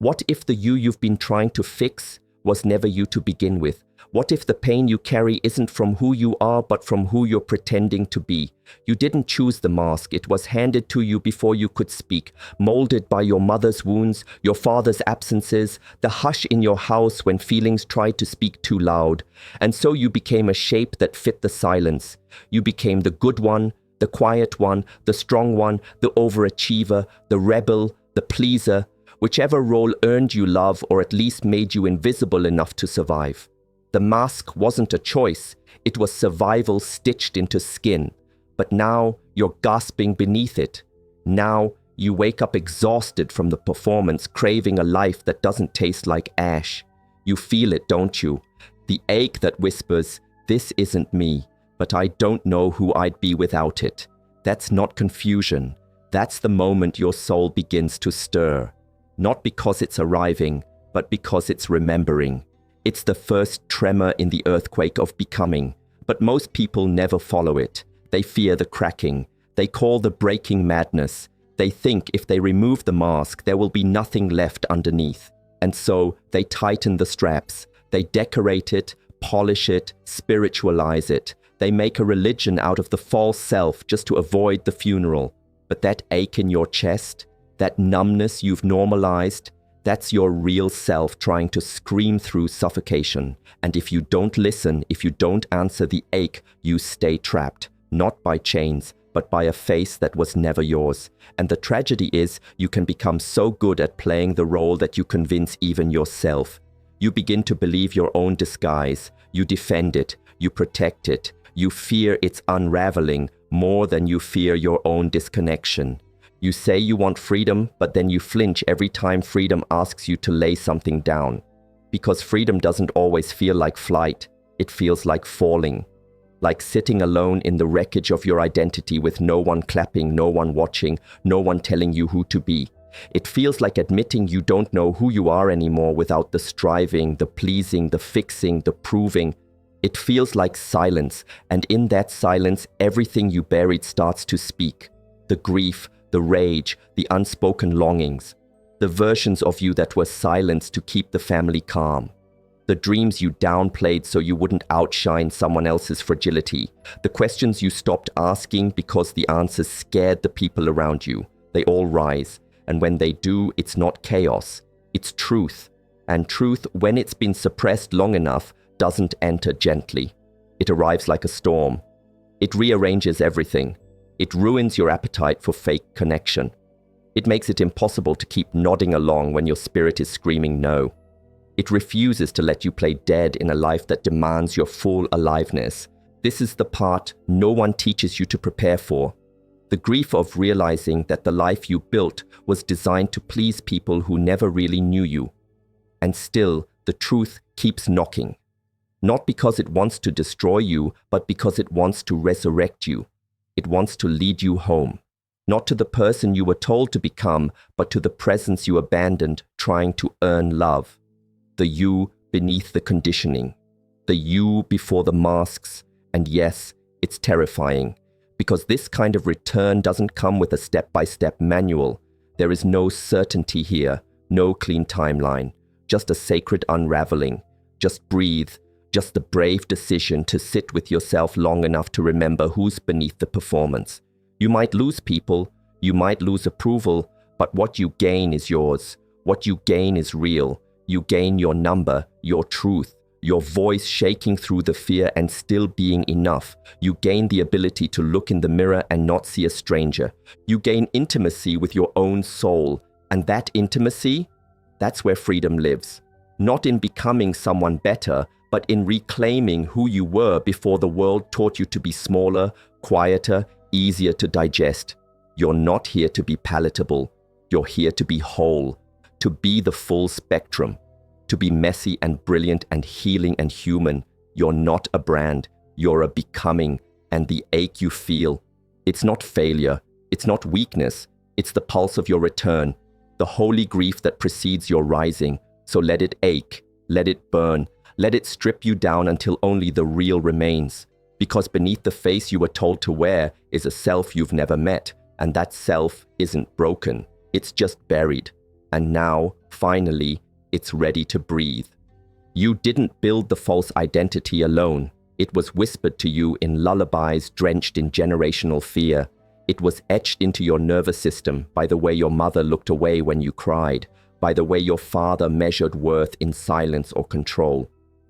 What if the you you've been trying to fix was never you to begin with? What if the pain you carry isn't from who you are, but from who you're pretending to be? You didn't choose the mask. It was handed to you before you could speak, molded by your mother's wounds, your father's absences, the hush in your house when feelings tried to speak too loud. And so you became a shape that fit the silence. You became the good one, the quiet one, the strong one, the overachiever, the rebel, the pleaser, whichever role earned you love or at least made you invisible enough to survive. The mask wasn't a choice, it was survival stitched into skin. But now you're gasping beneath it. Now you wake up exhausted from the performance, craving a life that doesn't taste like ash. You feel it, don't you? The ache that whispers, "This isn't me, but I don't know who I'd be without it." That's not confusion. That's the moment your soul begins to stir. Not because it's arriving, but because it's remembering. It's the first tremor in the earthquake of becoming, but most people never follow it. They fear the cracking. They call the breaking madness. They think if they remove the mask, there will be nothing left underneath. And so they tighten the straps. They decorate it, polish it, spiritualize it. They make a religion out of the false self just to avoid the funeral. But that ache in your chest, that numbness you've normalized, that's your real self trying to scream through suffocation. And if you don't listen, if you don't answer the ache, you stay trapped, not by chains, but by a face that was never yours. And the tragedy is, you can become so good at playing the role that you convince even yourself. You begin to believe your own disguise. You defend it. You protect it. You fear its unraveling more than you fear your own disconnection. You say you want freedom, but then you flinch every time freedom asks you to lay something down. Because freedom doesn't always feel like flight. It feels like falling. Like sitting alone in the wreckage of your identity with no one clapping, no one watching, no one telling you who to be. It feels like admitting you don't know who you are anymore without the striving, the pleasing, the fixing, the proving. It feels like silence, and in that silence, everything you buried starts to speak. The grief, the rage, the unspoken longings, the versions of you that were silenced to keep the family calm, the dreams you downplayed so you wouldn't outshine someone else's fragility, the questions you stopped asking because the answers scared the people around you. They all rise, and when they do, it's not chaos, it's truth. And truth, when it's been suppressed long enough, doesn't enter gently. It arrives like a storm. It rearranges everything. It ruins your appetite for fake connection. It makes it impossible to keep nodding along when your spirit is screaming no. It refuses to let you play dead in a life that demands your full aliveness. This is the part no one teaches you to prepare for. The grief of realizing that the life you built was designed to please people who never really knew you. And still, the truth keeps knocking. Not because it wants to destroy you, but because it wants to resurrect you. It wants to lead you home, not to the person you were told to become, but to the presence you abandoned trying to earn love. The you beneath the conditioning, the you before the masks. And yes, it's terrifying, because this kind of return doesn't come with a step-by-step manual. There is no certainty here, no clean timeline, just a sacred unraveling. Just breathe. Just the brave decision to sit with yourself long enough to remember who's beneath the performance. You might lose people, you might lose approval, but what you gain is yours. What you gain is real. You gain your number, your truth, your voice shaking through the fear and still being enough. You gain the ability to look in the mirror and not see a stranger. You gain intimacy with your own soul, and that intimacy, that's where freedom lives. Not in becoming someone better, but in reclaiming who you were before the world taught you to be smaller, quieter, easier to digest. You're not here to be palatable. You're here to be whole, to be the full spectrum, to be messy and brilliant and healing and human. You're not a brand. You're a becoming, and the ache you feel, it's not failure. It's not weakness. It's the pulse of your return, the holy grief that precedes your rising. So let it ache, let it burn. Let it strip you down until only the real remains. Because beneath the face you were told to wear is a self you've never met, and that self isn't broken. It's just buried. And now, finally, it's ready to breathe. You didn't build the false identity alone. It was whispered to you in lullabies drenched in generational fear. It was etched into your nervous system by the way your mother looked away when you cried, by the way your father measured worth in silence or control.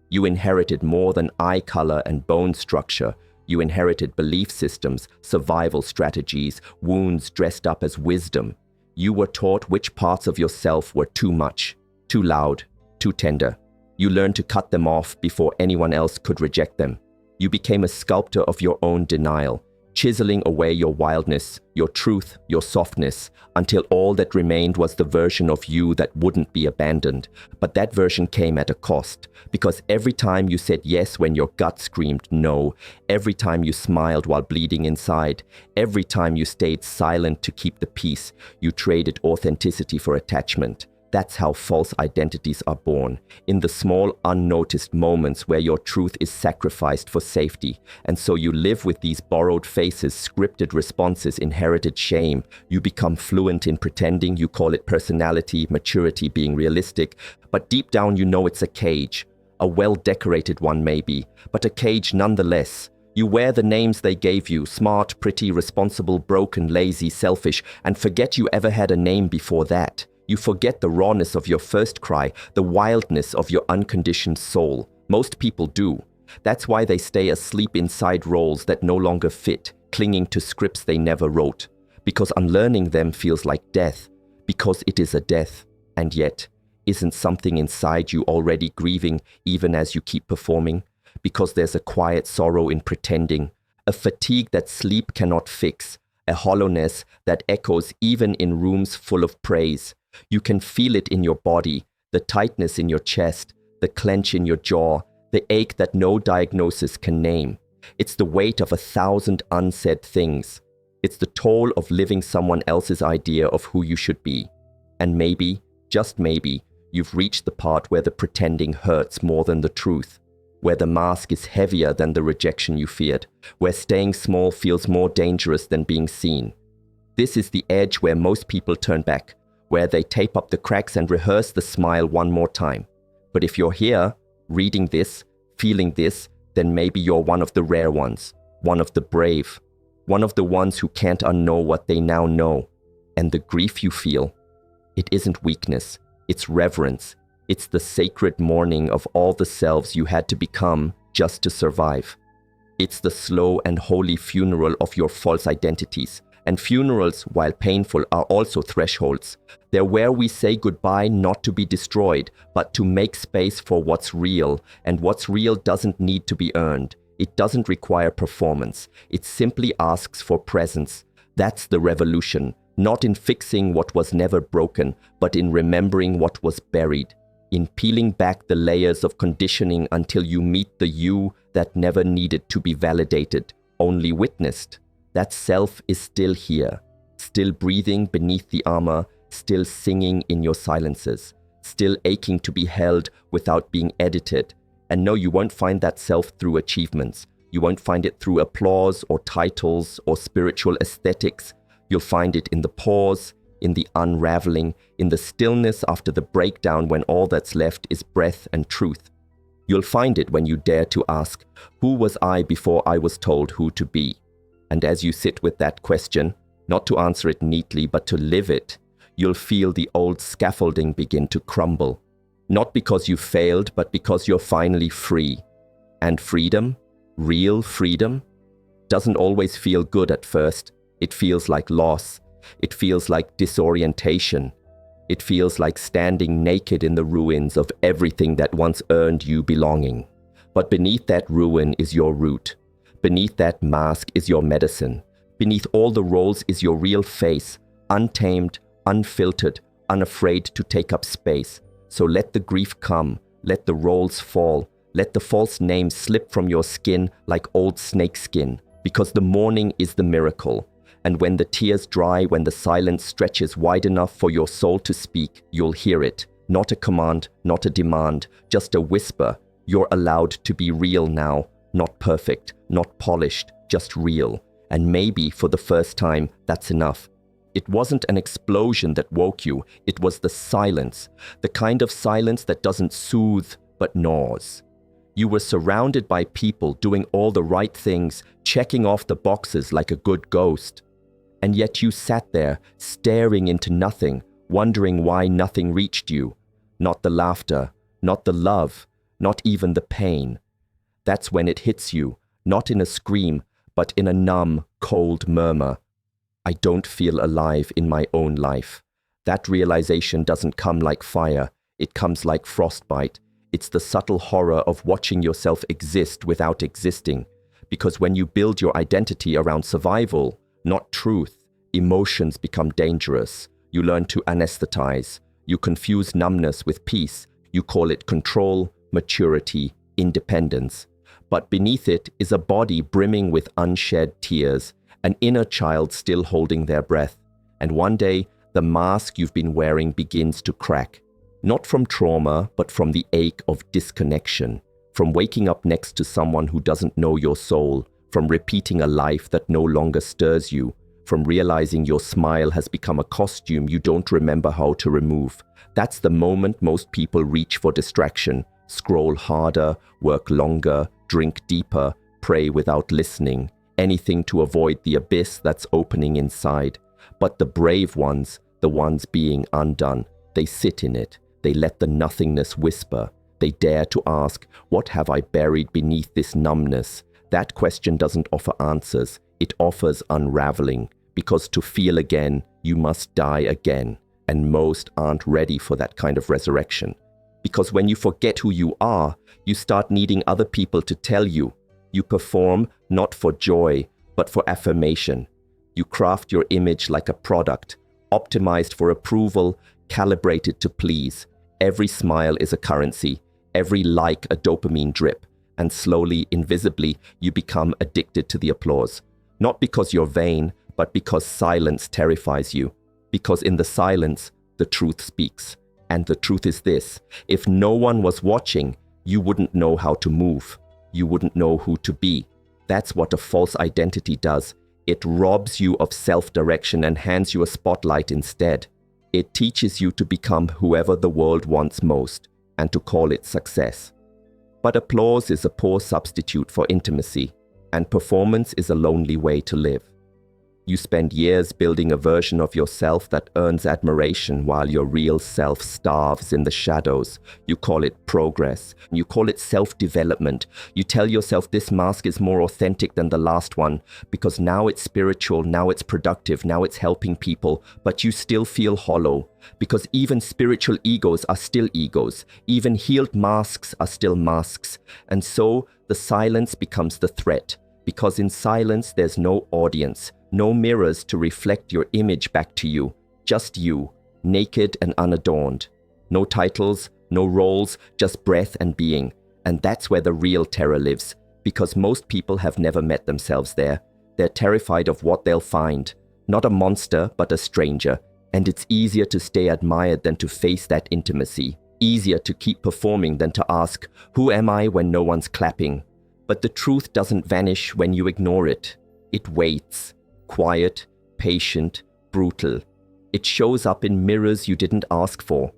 You inherited more than eye color and bone structure. You inherited belief systems, survival strategies, wounds dressed up as wisdom. You were taught which parts of yourself were too much, too loud, too tender. You learned to cut them off before anyone else could reject them. You became a sculptor of your own denial, chiseling away your wildness, your truth, your softness, until all that remained was the version of you that wouldn't be abandoned. But that version came at a cost, because every time you said yes when your gut screamed no, every time you smiled while bleeding inside, every time you stayed silent to keep the peace, you traded authenticity for attachment. That's how false identities are born, in the small, unnoticed moments where your truth is sacrificed for safety. And so you live with these borrowed faces, scripted responses, inherited shame. You become fluent in pretending, you call it personality, maturity, being realistic. But deep down you know it's a cage. A well-decorated one maybe, but a cage nonetheless. You wear the names they gave you, smart, pretty, responsible, broken, lazy, selfish, and forget you ever had a name before that. You forget the rawness of your first cry, the wildness of your unconditioned soul. Most people do. That's why they stay asleep inside roles that no longer fit, clinging to scripts they never wrote. Because unlearning them feels like death. Because it is a death. And yet, isn't something inside you already grieving even as you keep performing? Because there's a quiet sorrow in pretending, a fatigue that sleep cannot fix, a hollowness that echoes even in rooms full of praise. You can feel it in your body, the tightness in your chest, the clench in your jaw, the ache that no diagnosis can name. It's the weight of 1,000 unsaid things. It's the toll of living someone else's idea of who you should be. And maybe, just maybe, you've reached the part where the pretending hurts more than the truth, where the mask is heavier than the rejection you feared, where staying small feels more dangerous than being seen. This is the edge where most people turn back, where they tape up the cracks and rehearse the smile one more time. But if you're here, reading this, feeling this, then maybe you're one of the rare ones, one of the brave, one of the ones who can't unknow what they now know. And the grief you feel, it isn't weakness, it's reverence. It's the sacred mourning of all the selves you had to become just to survive. It's the slow and holy funeral of your false identities. And funerals, while painful, are also thresholds. They're where we say goodbye not to be destroyed, but to make space for what's real. And what's real doesn't need to be earned. It doesn't require performance. It simply asks for presence. That's the revolution, not in fixing what was never broken, but in remembering what was buried. In peeling back the layers of conditioning until you meet the you that never needed to be validated, only witnessed. That self is still here, still breathing beneath the armor, still singing in your silences, still aching to be held without being edited. And no, you won't find that self through achievements. You won't find it through applause or titles or spiritual aesthetics. You'll find it in the pause, in the unraveling, in the stillness after the breakdown when all that's left is breath and truth. You'll find it when you dare to ask, who was I before I was told who to be? And as you sit with that question, not to answer it neatly, but to live it, you'll feel the old scaffolding begin to crumble. Not because you failed, but because you're finally free. And freedom, real freedom, doesn't always feel good at first. It feels like loss. It feels like disorientation. It feels like standing naked in the ruins of everything that once earned you belonging. But beneath that ruin is your root. Beneath that mask is your medicine. Beneath all the roles is your real face, untamed, unfiltered, unafraid to take up space. So let the grief come, let the roles fall, let the false names slip from your skin like old snakeskin, because the mourning is the miracle. And when the tears dry, when the silence stretches wide enough for your soul to speak, you'll hear it. Not a command, not a demand, just a whisper. You're allowed to be real now. Not perfect, not polished, just real. And maybe for the first time, that's enough. It wasn't an explosion that woke you, it was the silence, the kind of silence that doesn't soothe but gnaws. You were surrounded by people doing all the right things, checking off the boxes like a good ghost. And yet you sat there, staring into nothing, wondering why nothing reached you. Not the laughter, not the love, not even the pain. That's when it hits you, not in a scream, but in a numb, cold murmur. I don't feel alive in my own life. That realization doesn't come like fire, it comes like frostbite. It's the subtle horror of watching yourself exist without existing. Because when you build your identity around survival, not truth, emotions become dangerous. You learn to anesthetize. You confuse numbness with peace. You call it control, maturity, independence. But beneath it is a body brimming with unshed tears, an inner child still holding their breath. And one day, the mask you've been wearing begins to crack. Not from trauma, but from the ache of disconnection. From waking up next to someone who doesn't know your soul. From repeating a life that no longer stirs you. From realizing your smile has become a costume you don't remember how to remove. That's the moment most people reach for distraction. Scroll harder, work longer, drink deeper, pray without listening. Anything to avoid the abyss that's opening inside. But the brave ones, the ones being undone, they sit in it. They let the nothingness whisper. They dare to ask, what have I buried beneath this numbness? That question doesn't offer answers. It offers unraveling. Because to feel again, you must die again. And most aren't ready for that kind of resurrection. Because when you forget who you are, you start needing other people to tell you. You perform not for joy, but for affirmation. You craft your image like a product, optimized for approval, calibrated to please. Every smile is a currency, every like a dopamine drip, and slowly, invisibly, you become addicted to the applause. Not because you're vain, but because silence terrifies you. Because in the silence, the truth speaks. And the truth is this: if no one was watching, you wouldn't know how to move. You wouldn't know who to be. That's what a false identity does. It robs you of self-direction and hands you a spotlight instead. It teaches you to become whoever the world wants most, and to call it success. But applause is a poor substitute for intimacy, and performance is a lonely way to live. You spend years building a version of yourself that earns admiration while your real self starves in the shadows. You call it progress. You call it self-development. You tell yourself this mask is more authentic than the last one because now it's spiritual, now it's productive, now it's helping people, but you still feel hollow because even spiritual egos are still egos. Even healed masks are still masks. And so the silence becomes the threat because in silence there's no audience. No mirrors to reflect your image back to you. Just you, naked and unadorned. No titles, no roles, just breath and being. And that's where the real terror lives, because most people have never met themselves there. They're terrified of what they'll find. Not a monster, but a stranger. And it's easier to stay admired than to face that intimacy. Easier to keep performing than to ask, who am I when no one's clapping? But the truth doesn't vanish when you ignore it. It waits. Quiet, patient, brutal. It shows up in mirrors you didn't ask for.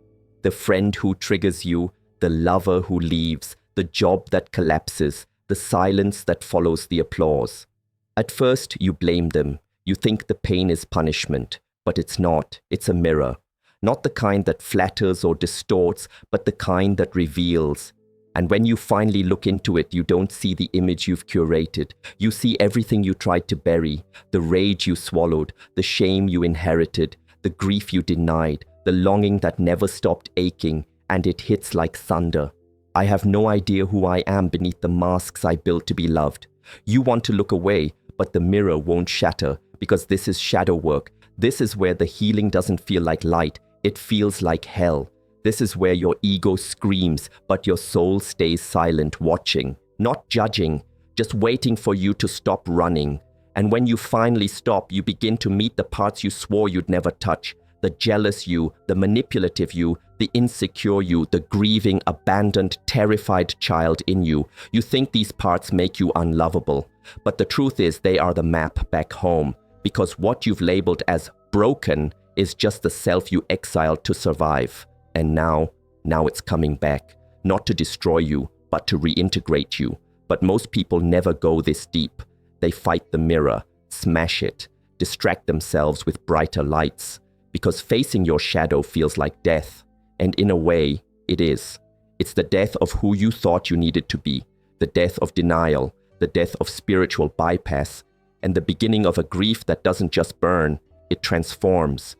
The friend who triggers you, the lover who leaves, the job that collapses, the silence that follows the applause. At first, you blame them. You think the pain is punishment, but it's not. It's a mirror. Not the kind that flatters or distorts, but the kind that reveals. And when you finally look into it, you don't see the image you've curated. You see everything you tried to bury, the rage you swallowed, the shame you inherited, the grief you denied, the longing that never stopped aching, and it hits like thunder. I have no idea who I am beneath the masks I built to be loved. You want to look away, but the mirror won't shatter, because this is shadow work. This is where the healing doesn't feel like light, it feels like hell. This is where your ego screams, but your soul stays silent, watching, not judging, just waiting for you to stop running. And when you finally stop, you begin to meet the parts you swore you'd never touch. The jealous you, the manipulative you, the insecure you, the grieving, abandoned, terrified child in you. You think these parts make you unlovable. But the truth is they are the map back home. Because what you've labeled as Broken is just the self you exiled to survive. And now it's coming back, not to destroy you, but to reintegrate you. But most people never go this deep. They fight the mirror, smash it, distract themselves with brighter lights, because facing your shadow feels like death. And in a way, it is. It's the death of who you thought you needed to be, the death of denial, the death of spiritual bypass, and the beginning of a grief that doesn't just burn, it transforms.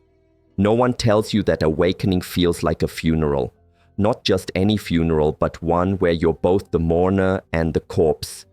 No one tells you that awakening feels like a funeral. Not just any funeral, but one where you're both the mourner and the corpse.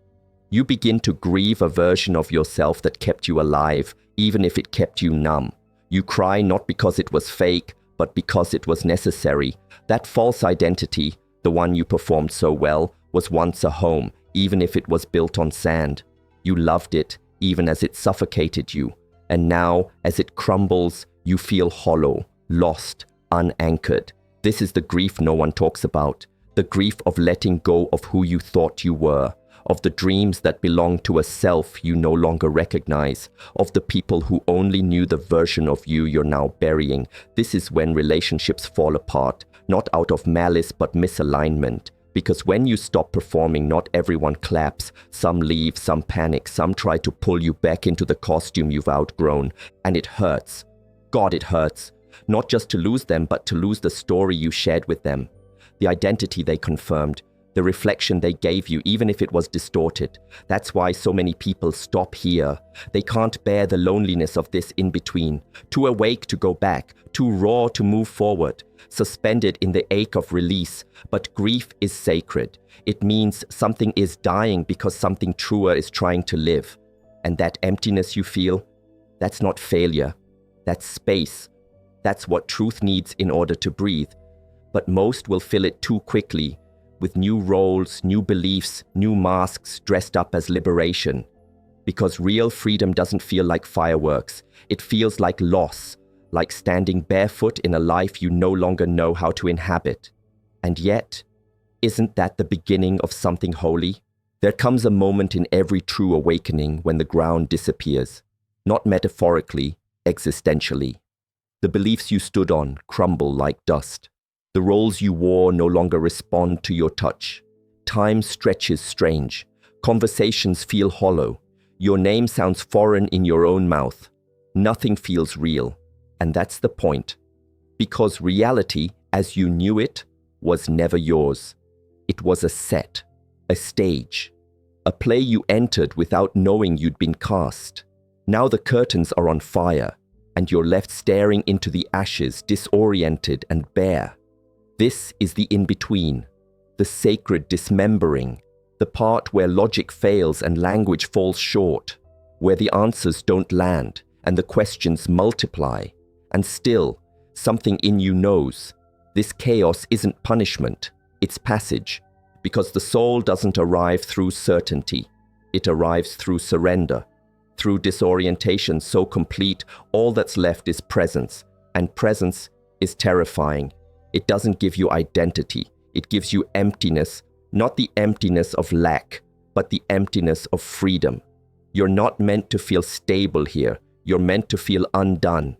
You begin to grieve a version of yourself that kept you alive, even if it kept you numb. You cry not because it was fake, but because it was necessary. That false identity, the one you performed so well, was once a home, even if it was built on sand. You loved it, even as it suffocated you. And now, as it crumbles, you feel hollow, lost, unanchored. This is the grief no one talks about. The grief of letting go of who you thought you were, of the dreams that belonged to a self you no longer recognize, of the people who only knew the version of you you're now burying. This is when relationships fall apart, not out of malice but misalignment. Because when you stop performing, not everyone claps. Some leave, some panic, some try to pull you back into the costume you've outgrown. And it hurts. God, it hurts. Not just to lose them, but to lose the story you shared with them. The identity they confirmed. The reflection they gave you, even if it was distorted. That's why so many people stop here. They can't bear the loneliness of this in-between. Too awake to go back. Too raw to move forward. Suspended in the ache of release. But grief is sacred. It means something is dying because something truer is trying to live. And that emptiness you feel, that's not failure. That's space. That's what truth needs in order to breathe. But most will fill it too quickly, with new roles, new beliefs, new masks dressed up as liberation. Because real freedom doesn't feel like fireworks. It feels like loss, like standing barefoot in a life you no longer know how to inhabit. And yet, isn't that the beginning of something holy? There comes a moment in every true awakening when the ground disappears. Not metaphorically, existentially. The beliefs you stood on crumble like dust. The roles you wore no longer respond to your touch. Time stretches strange. Conversations feel hollow. Your name sounds foreign in your own mouth. Nothing feels real. And that's the point. Because reality, as you knew it, was never yours. It was a set, a stage, a play you entered without knowing you'd been cast. Now the curtains are on fire, and you're left staring into the ashes, disoriented and bare. This is the in-between, the sacred dismembering, the part where logic fails and language falls short, where the answers don't land and the questions multiply. And still, something in you knows, this chaos isn't punishment, it's passage, because the soul doesn't arrive through certainty, it arrives through surrender. Through disorientation so complete, all that's left is presence, and presence is terrifying. It doesn't give you identity. It gives you emptiness, not the emptiness of lack, but the emptiness of freedom. You're not meant to feel stable here. You're meant to feel undone.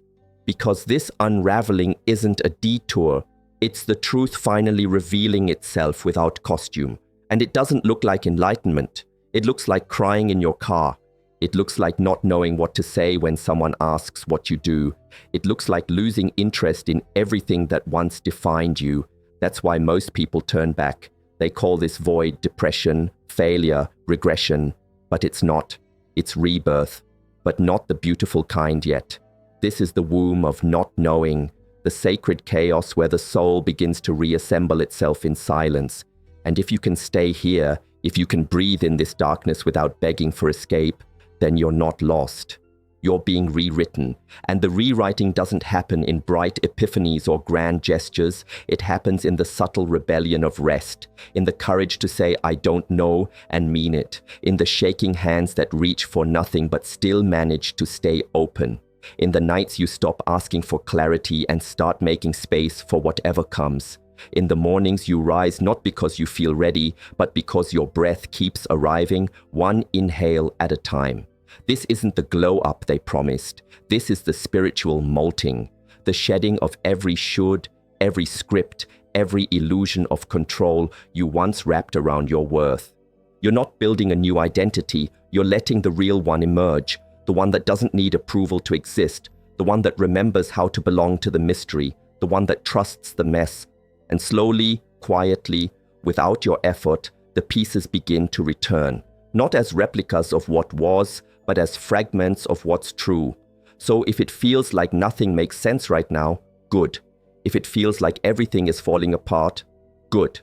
Because this unraveling isn't a detour. It's the truth finally revealing itself without costume. And it doesn't look like enlightenment. It looks like crying in your car. It looks like not knowing what to say when someone asks what you do. It looks like losing interest in everything that once defined you. That's why most people turn back. They call this void depression, failure, regression. But it's not. It's rebirth. But not the beautiful kind yet. This is the womb of not knowing, the sacred chaos where the soul begins to reassemble itself in silence. And if you can stay here, if you can breathe in this darkness without begging for escape, then you're not lost. You're being rewritten. And the rewriting doesn't happen in bright epiphanies or grand gestures. It happens in the subtle rebellion of rest, in the courage to say, I don't know, and mean it, in the shaking hands that reach for nothing but still manage to stay open, in the nights you stop asking for clarity and start making space for whatever comes. In the mornings you rise not because you feel ready, but because your breath keeps arriving, one inhale at a time. This isn't the glow up they promised. This is the spiritual molting, the shedding of every should, every script, every illusion of control you once wrapped around your worth. You're not building a new identity, you're letting the real one emerge, the one that doesn't need approval to exist, the one that remembers how to belong to the mystery, the one that trusts the mess. And slowly, quietly, without your effort, the pieces begin to return, not as replicas of what was, but as fragments of what's true. So if it feels like nothing makes sense right now, good. If it feels like everything is falling apart, good.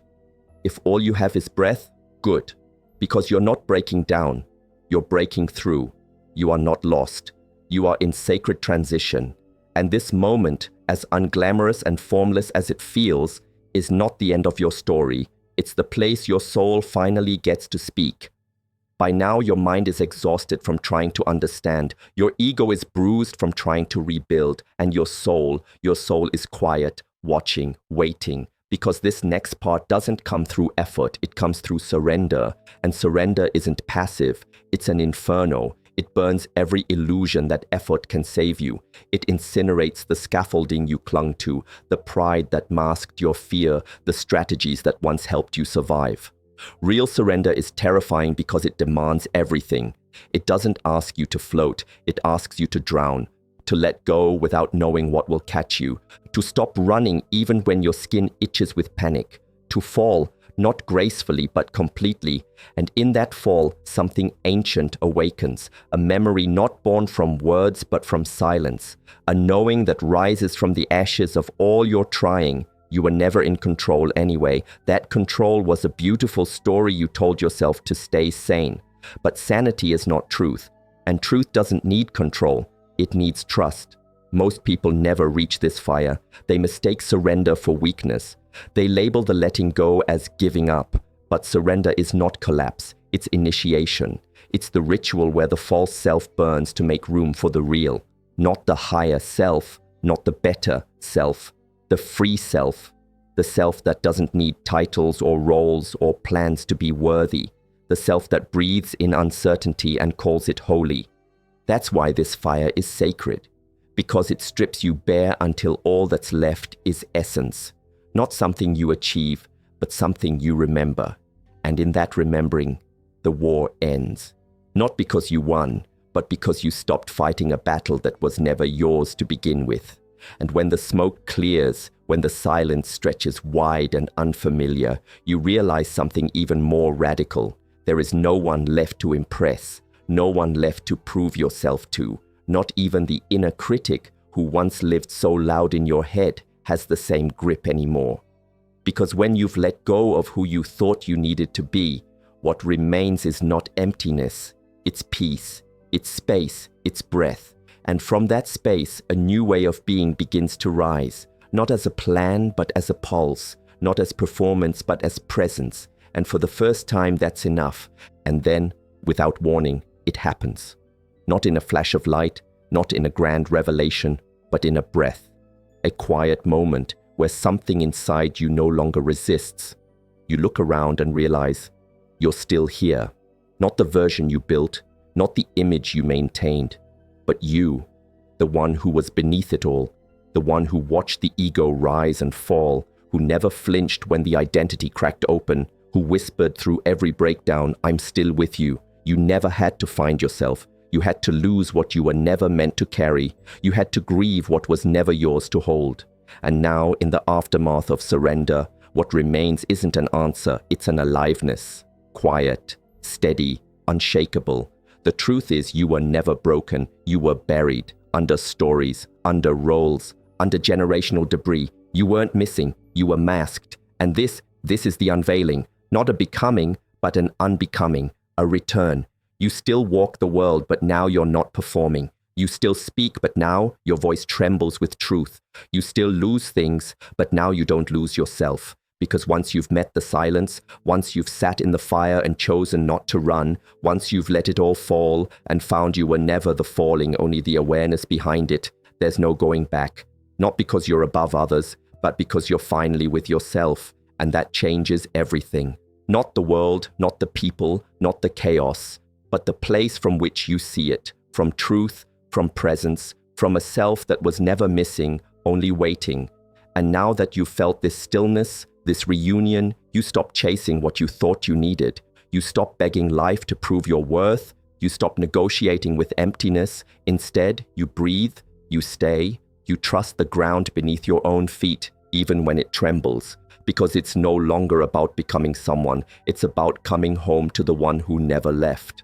If all you have is breath, good. Because you're not breaking down, you're breaking through. You are not lost. You are in sacred transition. And this moment, as unglamorous and formless as it feels, is not the end of your story. It's the place your soul finally gets to speak. By now, your mind is exhausted from trying to understand. Your ego is bruised from trying to rebuild. And your soul is quiet, watching, waiting. Because this next part doesn't come through effort, it comes through surrender. And surrender isn't passive, it's an inferno. It burns every illusion that effort can save you. It incinerates the scaffolding you clung to, the pride that masked your fear, the strategies that once helped you survive. Real surrender is terrifying because it demands everything. It doesn't ask you to float, it asks you to drown, to let go without knowing what will catch you, to stop running even when your skin itches with panic, to fall, not gracefully but completely, and in that fall, something ancient awakens, a memory not born from words but from silence, a knowing that rises from the ashes of all your trying. You were never in control anyway. That control was a beautiful story you told yourself to stay sane. But sanity is not truth, and truth doesn't need control, it needs trust. Most people never reach this fire. They mistake surrender for weakness. They label the letting go as giving up, but surrender is not collapse, it's initiation. It's the ritual where the false self burns to make room for the real. Not the higher self, not the better self, the free self, the self that doesn't need titles or roles or plans to be worthy, the self that breathes in uncertainty and calls it holy. That's why this fire is sacred, because it strips you bare until all that's left is essence. Not something you achieve, but something you remember. And in that remembering, the war ends. Not because you won, but because you stopped fighting a battle that was never yours to begin with. And when the smoke clears, when the silence stretches wide and unfamiliar, you realize something even more radical. There is no one left to impress, no one left to prove yourself to. Not even the inner critic who once lived so loud in your head has the same grip anymore. Because when you've let go of who you thought you needed to be, what remains is not emptiness, it's peace, it's space, it's breath. And from that space, a new way of being begins to rise, not as a plan, but as a pulse, not as performance, but as presence. And for the first time, that's enough. And then, without warning, it happens. Not in a flash of light, not in a grand revelation, but in a breath. A quiet moment where something inside you no longer resists. You look around and realize you're still here. Not the version you built, not the image you maintained, but you, the one who was beneath it all, the one who watched the ego rise and fall, who never flinched when the identity cracked open, who whispered through every breakdown, "I'm still with you." You never had to find yourself. You had to lose what you were never meant to carry. You had to grieve what was never yours to hold. And now, in the aftermath of surrender, what remains isn't an answer, it's an aliveness. Quiet, steady, unshakable. The truth is you were never broken. You were buried under stories, under roles, under generational debris. You weren't missing. You were masked. And this is the unveiling. Not a becoming, but an unbecoming. A return. You still walk the world, but now you're not performing. You still speak, but now your voice trembles with truth. You still lose things, but now you don't lose yourself. Because once you've met the silence, once you've sat in the fire and chosen not to run, once you've let it all fall and found you were never the falling, only the awareness behind it, there's no going back. Not because you're above others, but because you're finally with yourself. And that changes everything. Not the world, not the people, not the chaos. but the place from which you see it, from truth, from presence, from a self that was never missing, only waiting. And now that you felt this stillness, this reunion, you stop chasing what you thought you needed. You stop begging life to prove your worth. You stop negotiating with emptiness. Instead, you breathe, you stay, you trust the ground beneath your own feet, even when it trembles. Because it's no longer about becoming someone. It's about coming home to the one who never left.